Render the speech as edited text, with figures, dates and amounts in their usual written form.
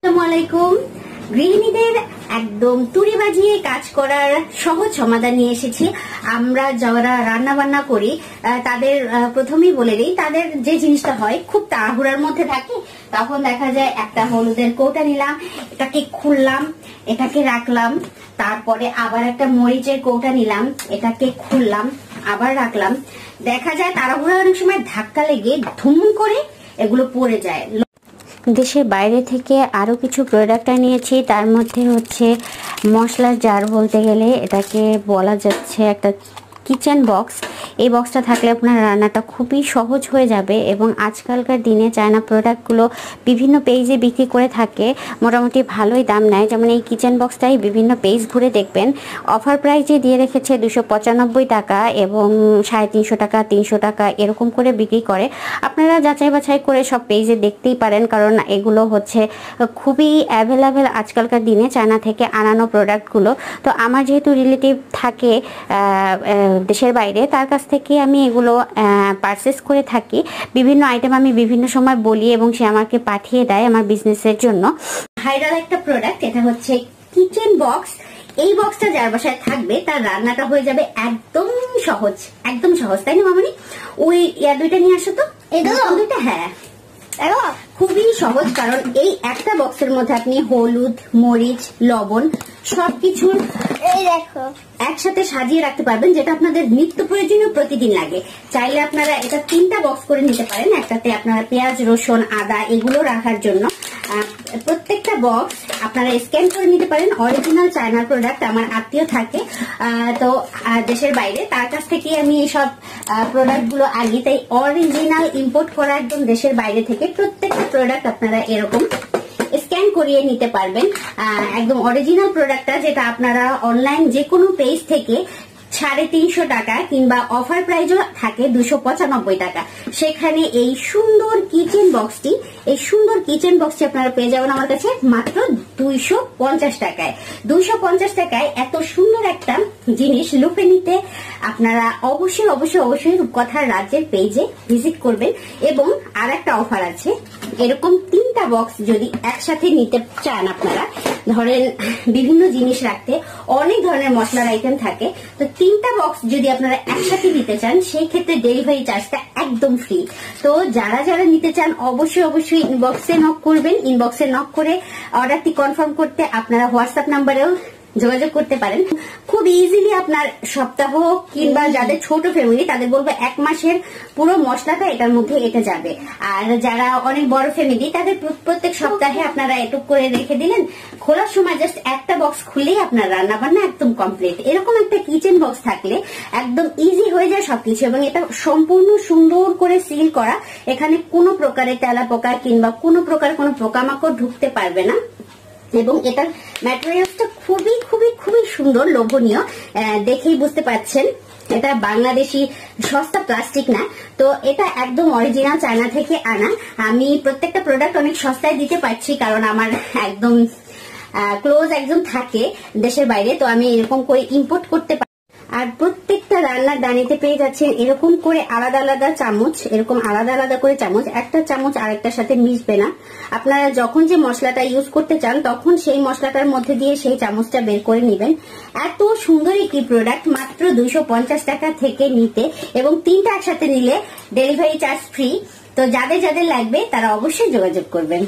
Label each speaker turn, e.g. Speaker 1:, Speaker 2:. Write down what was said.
Speaker 1: আসসালামাইকুম। গৃহিণীদের একদম তুড়ি বাজিয়ে কাজ করার সহজ সমাধান নিয়ে এসেছি। আমরা যারা রান্না বান্না করি তাদের প্রথমেই বলে দিই, তাদের যে জিনিসটা হয় খুব তাড়াহুড়ার মধ্যে থাকে, তখন দেখা যায় একটা হলুদের কৌটা নিলাম, এটাকে খুললাম, এটাকে রাখলাম, তারপরে আবার একটা মরিচের কৌটা নিলাম, এটাকে খুললাম, আবার রাখলাম। দেখা যায় তাড়াহুড়া অনেক সময় ধাক্কা লেগে ধুম করে এগুলো পড়ে যায়।
Speaker 2: দেশের বাইরে থেকে আরও কিছু প্রোডাক্ট নিয়েছি, তার মধ্যে হচ্ছে মশলার জার বলতে গেলে এটাকে বলা যাচ্ছে একটা কিচেন বক্স। এই বক্সটা থাকলে আপনার রান্নাটা খুবই সহজ হয়ে যাবে এবং আজকালকার দিনে চায়না প্রোডাক্টগুলো বিভিন্ন পেজে বিক্রি করে থাকে, মোটামুটি ভালোই দাম নেয়। যেমন এই কিচেন বক্সটাই বিভিন্ন পেজ ঘুরে দেখবেন অফার প্রাইজে দিয়ে রেখেছে 295 টাকা এবং 350 টাকা, 300 টাকা এরকম করে বিক্রি করে। আপনারা যাচাই বাছাই করে সব পেজে দেখতেই পারেন, কারণ এগুলো হচ্ছে খুবই অ্যাভেলেবেল আজকালকার দিনে চায়না থেকে আনানো প্রোডাক্টগুলো। তো আমার যেহেতু রিলেটিভ থাকে দেশের বাইরে, তার কাছ থেকে আমি এগুলো পারচেস করে থাকি। বিভিন্ন আইটেম আমি বিভিন্ন সময় বলি এবং সে আমাকে পাঠিয়ে দেয় আমার বিজনেসের জন্য।
Speaker 1: ভাইরাল একটা প্রোডাক্ট, এটা হচ্ছে কিচেন বক্স। এই বক্সটা যার বাসায় থাকবে তার রান্নাটা হয়ে যাবে একদম সহজ, একদম সহজ, তাই না মামনি? ওই দুইটা নিয়ে আসো তো, এই দুইটা। হ্যাঁ, খুবই সহজ, কারণ এই একটা বক্সের মধ্যে আপনি হলুদ, মরিচ, লবণ সবকিছু একসাথে সাজিয়ে রাখতে পারবেন, যেটা আপনাদের নিত্য প্রয়োজনীয় প্রতিদিন লাগে। চাইলে আপনারা এটা 3টা বক্স করে নিতে পারেন। একটাতে আপনারা পেঁয়াজ, রসুন, আদা এগুলো রাখার জন্য। প্রত্যেকটা বক্স আপনারা স্ক্যান করে নিতে পারেন। অরিজিনাল চায়নার প্রোডাক্ট, আমার আত্মীয় থাকে তো দেশের বাইরে, তার কাছ থেকে আমি এইসব প্রোডাক্ট গুলো আনি, তাই অরিজিনাল ইম্পোর্ট করা একদম দেশের বাইরে থেকে প্রত্যেকটা প্রোডাক্ট আপনারা এরকম স্ক্যান করিয়ে নিতে পারবেন। একদম অরিজিনাল প্রোডাক্টটা, যেটা আপনারা অনলাইন যে কোনো পেজ থেকে 350 টাকা কিংবা অফার প্রাইজও থাকে 295 টাকা, সেখানে এই সুন্দর কিচেন বক্সটি আপনারা পেয়ে যাবেন আমার কাছে মাত্র 250 টাকায়। 250 টাকায় এত সুন্দর একটা জিনিস লুফে নিতে আপনারা অবশ্যই রূপকথার রাজ্যের পেজে ভিজিট করবেন। এবং আর একটা অফার আছে, এরকম 3টা বক্স যদি একসাথে নিতে চান, আপনারা ধরেন বিভিন্ন জিনিস রাখতে অনেক ধরনের মশলার আইটেম থাকে, তো 3টা বক্স যদি আপনারা একসাথে নিতে চান, সেই ক্ষেত্রে ডেলিভারি চার্জটা একদম ফ্রি। তো যারা নিতে চান অবশ্যই ইনবক্সে নক করবেন। ইনবক্সে নক করে অর্ডারটি কনফার্ম করতে আপনারা হোয়াটসঅ্যাপ নাম্বারেও যোগাযোগ করতে পারেন। খুব ইজিলি আপনার সপ্তাহ কিংবা যাদের ছোট ফ্যামিলি তাদের বলবো 1 মাসের পুরো মশলাটা এটার মধ্যে এটে যাবে। আর যারা অনেক বড় ফ্যামিলি তাদের প্রত্যেক সপ্তাহে আপনারা এটুক করে রেখে দিলেন, খোলার সময় জাস্ট একটা বক্স খুলেই আপনার রান্না বান্না একদম কমপ্লিট। এরকম একটা কিচেন বক্স থাকলে একদম ইজি হয়ে যায় সবকিছু, এবং এটা সম্পূর্ণ সুন্দর করে সিল করা। এখানে কোনো প্রকারের তেলাপোকা কিংবা কোনো প্রকার কোনো পোকামাকড় ঢুকতে পারবে না। এবং এটার ম্যাটেরিয়ালসটা খুবই সুন্দর, লোভনীয়, দেখেই বুঝতে পারছেন এটা বাংলাদেশি সস্তা প্লাস্টিক না। তো এটা একদম অরিজিনাল চায়না থেকে আনা। আমি প্রত্যেকটা প্রোডাক্ট অনেক সস্তায় দিতে পারছি, কারণ আমার একদম ক্লোজ একজন থাকে দেশের বাইরে, তো আমি এরকম করে ইম্পোর্ট করতে পারি। আর প্রত্যেকটা রান্নার দানিতে পেয়ে যাচ্ছেন এরকম করে আলাদা চামচ, এরকম আলাদা করে চামচ। একটা চামচ আরেকটার সাথে মিশবে না। আপনারা যখন যে মশলাটা ইউজ করতে চান তখন সেই মশলাটার মধ্যে দিয়ে সেই চামচটা বের করে নেবেন। এত সুন্দর একটি প্রোডাক্ট মাত্র 250 টাকা থেকে নিতে, এবং 3টা একসাথে নিলে ডেলিভারি চার্জ ফ্রি। তো যাদের লাগবে তারা অবশ্যই যোগাযোগ করবেন।